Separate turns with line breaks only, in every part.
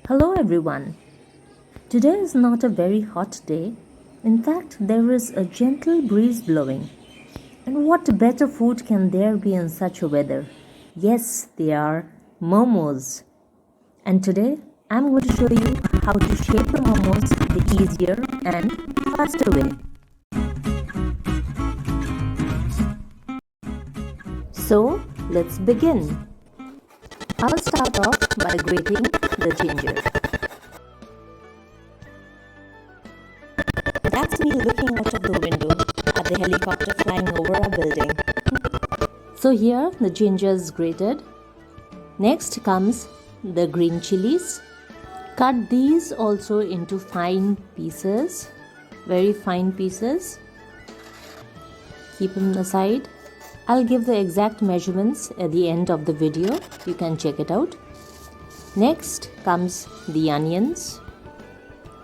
Hello everyone. Today is not a very hot day. In fact, there is a gentle breeze blowing. And what better food can there be in such a weather? Yes, they are momos. And today I'm going to show you how to shape the momos the easier and faster way. So let's begin. I'll start off by grating the ginger. That's me looking out of the window at the helicopter flying over our building. So here the ginger is grated. Next comes the green chilies. Cut these also into fine pieces, very fine pieces. Keep them aside. I'll give the exact measurements at the end of the video. You can check it out. Next comes the onions.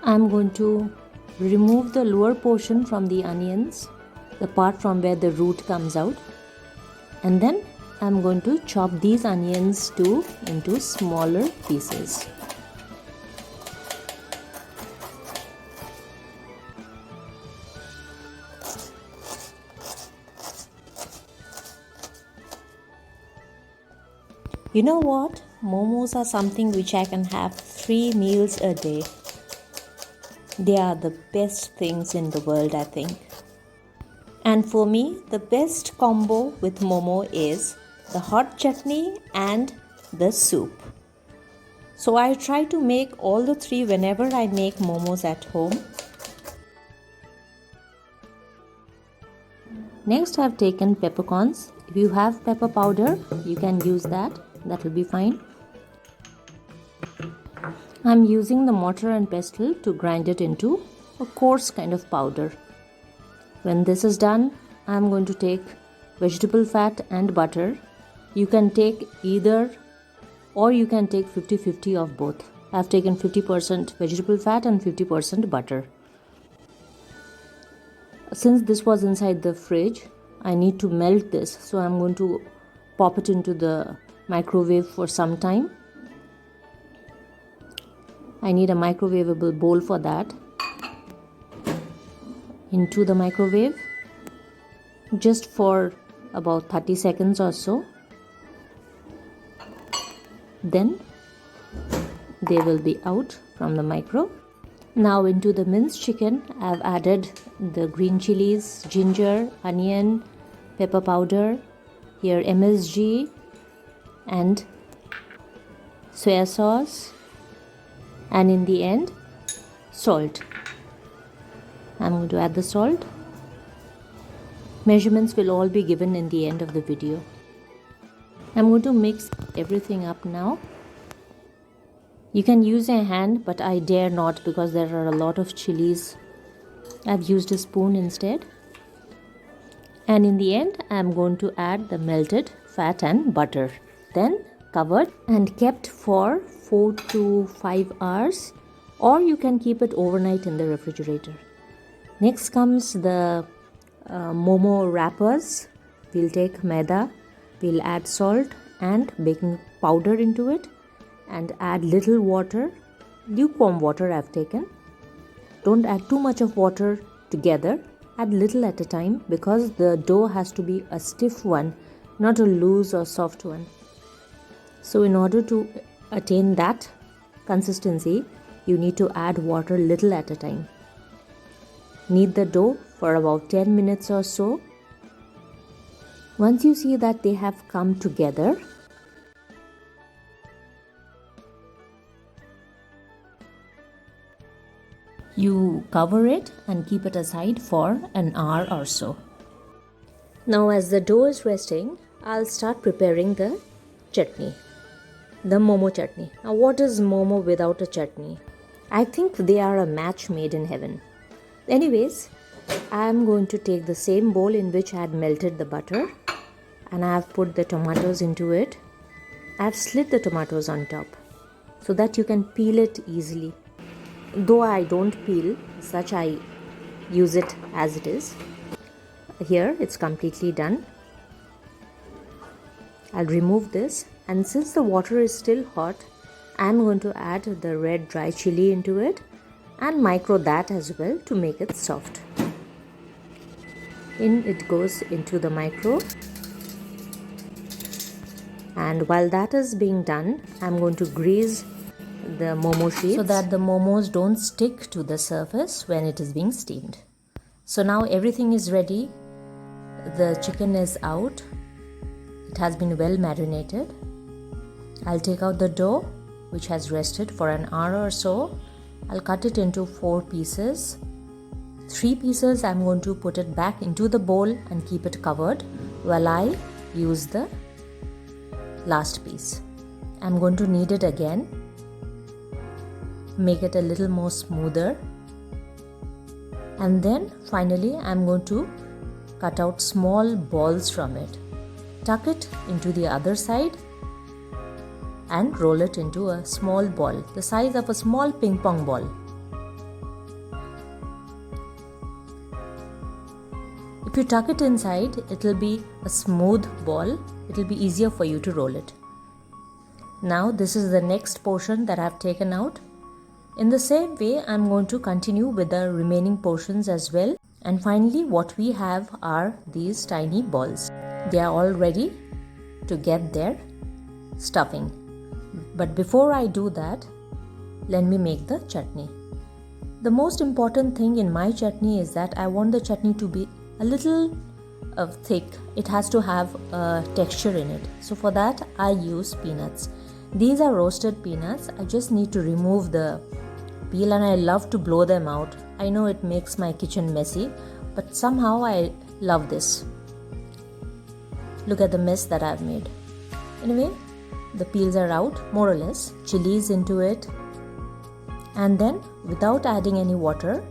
I'm going to remove the lower portion from the onions, the part from where the root comes out. And then I'm going to chop these onions too into smaller pieces. You know what? Momos are something which I can have 3 meals a day. They are the best things in the world, I think. And for me, the best combo with momo is the hot chutney and the soup. So I try to make all the 3 whenever I make momos at home. Next, I've taken peppercorns. If you have pepper powder, you can use that. That will be fine. I'm using the mortar and pestle to grind it into a coarse kind of powder. When this is done, I'm going to take vegetable fat and butter. You can take either or you can take 50-50 of both. I've taken 50% vegetable fat and 50% butter. Since this was inside the fridge, I need to melt this. So I'm going to pop it into the microwave for some time. I need a microwavable bowl for that. Into the microwave just for about 30 seconds or so. Then they will be out from the micro. Now into the minced chicken, I've added the green chilies, ginger, onion, pepper powder, here MSG and soya sauce, and in the end salt. I'm going to add the salt. Measurements will all be given in the end of the video. I'm going to mix everything up now. You can use a hand, but I dare not because there are a lot of chilies. I've used a spoon instead. And in the end, I'm going to add the melted fat and butter. Then covered and kept for 4 to 5 hours, or you can keep it overnight in the refrigerator. Next comes the momo wrappers. We'll take maida, we'll add salt and baking powder into it and add little water, lukewarm water I've taken. Don't add too much of water together, add little at a time because the dough has to be a stiff one, not a loose or soft one. So in order to attain that consistency, you need to add water little at a time. Knead the dough for about 10 minutes or so. Once you see that they have come together, you cover it and keep it aside for an hour or so. Now as the dough is resting, I'll start preparing the chutney. The momo chutney. Now what is momo without a chutney? I think they are a match made in heaven. Anyways, I am going to take the same bowl in which I had melted the butter and I have put the tomatoes into it. I have slit the tomatoes on top so that you can peel it easily. Though I don't peel, such I use it as it is. Here it's completely done. I'll remove this, and since the water is still hot, I'm going to add the red dry chili into it and micro that as well to make it soft. In it goes into the micro. And while that is being done, I'm going to grease the momo sheets so that the momos don't stick to the surface when it is being steamed. So now everything is ready. The chicken is out. It has been well marinated. I'll take out the dough which has rested for an hour or so. I'll cut it into 4 pieces. 3 pieces I'm going to put it back into the bowl and keep it covered while I use the last piece. I'm going to knead it again. Make it a little more smoother. And then finally I'm going to cut out small balls from it. Tuck it into the other side and roll it into a small ball, the size of a small ping pong ball. If you tuck it inside, it will be a smooth ball. It will be easier for you to roll it. Now this is the next portion that I have taken out. In the same way, I am going to continue with the remaining portions as well. And finally, what we have are these tiny balls. They are all ready to get their stuffing. But before I do that, let me make the chutney. The most important thing in my chutney is that I want the chutney to be a little thick. It has to have a texture in it. So for that, I use peanuts. These are roasted peanuts. I just need to remove the peel and I love to blow them out. I know it makes my kitchen messy, but somehow I love this. Look at the mess that I've made. Anyway, the peels are out, more or less. Chilies into it. And then, without adding any water,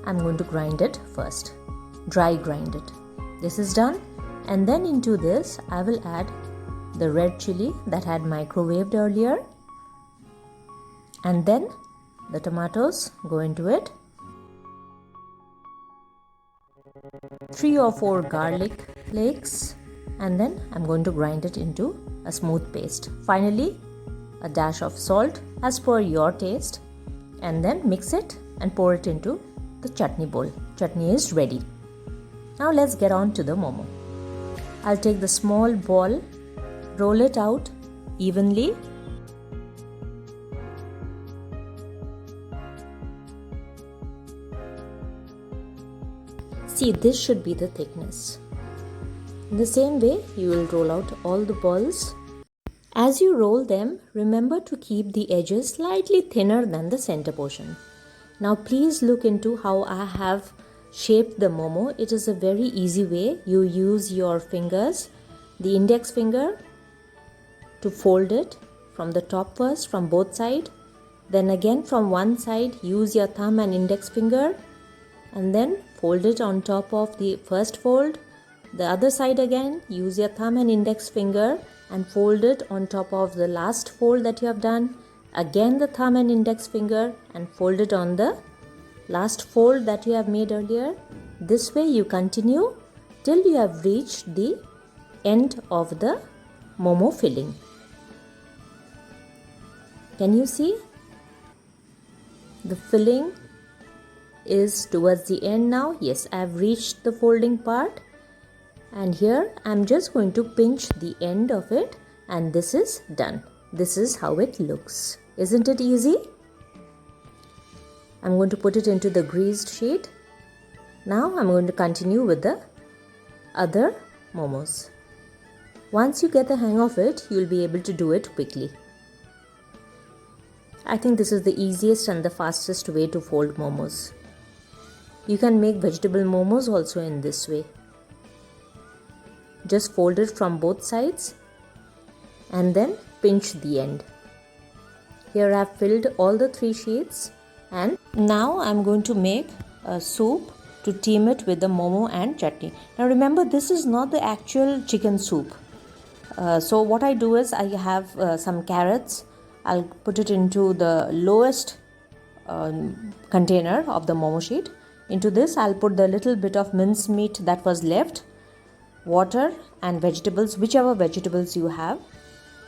I'm going to grind it first. Dry grind it. This is done. And then into this, I will add the red chili that I had microwaved earlier. And then the tomatoes go into it. 3 or 4 garlic flakes. And then I'm going to grind it into a smooth paste. Finally, a dash of salt as per your taste. And then mix it and pour it into the chutney bowl. Chutney is ready. Now let's get on to the momo. I'll take the small ball, roll it out evenly. See, this should be the thickness. In the same way, you will roll out all the balls. As you roll them, remember to keep the edges slightly thinner than the center portion. Now please look into how I have shaped the momo. It is a very easy way. You use your fingers, the index finger, to fold it from the top first, from both sides. Then again from one side, use your thumb and index finger and then fold it on top of the first fold. The other side again, use your thumb and index finger and fold it on top of the last fold that you have done. Again the thumb and index finger and fold it on the last fold that you have made earlier. This way you continue till you have reached the end of the momo filling. Can you see? The filling is towards the end now. Yes, I have reached the folding part. And here I'm just going to pinch the end of it and this is done. This is how it looks. Isn't it easy? I'm going to put it into the greased sheet. Now I'm going to continue with the other momos. Once you get the hang of it, you'll be able to do it quickly. I think this is the easiest and the fastest way to fold momos. You can make vegetable momos also in this way. Just fold it from both sides and then pinch the end. Here I have filled all the 3 sheets and now I'm going to make a soup to team it with the momo and chutney. Now remember, this is not the actual chicken soup. So what I do is I have some carrots. I'll put it into the lowest container of the momo sheet. Into this I'll put the little bit of minced meat that was left, water and vegetables, whichever vegetables you have,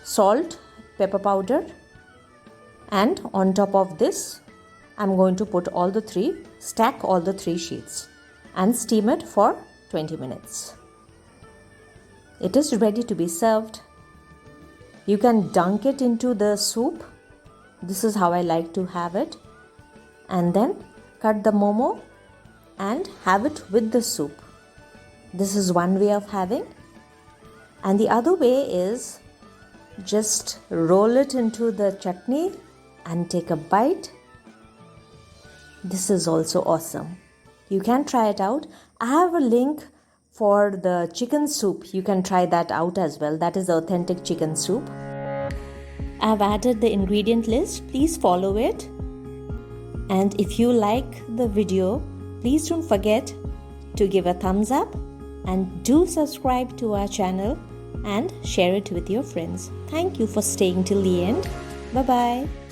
salt, pepper powder, And on top of this, I'm going to stack all the three sheets and steam it for 20 minutes. It is ready to be served. You can dunk it into the soup. This is how I like to have it. And then cut the momo and have it with the soup. This is one way of having. And the other way is just roll it into the chutney and take a bite. This is also awesome. You can try it out. I have a link for the chicken soup. You can try that out as well. That is authentic chicken soup. I have added the ingredient list. Please follow it. And if you like the video, please don't forget to give a thumbs up and do subscribe to our channel and share it with your friends. Thank you for staying till the end. Bye-bye.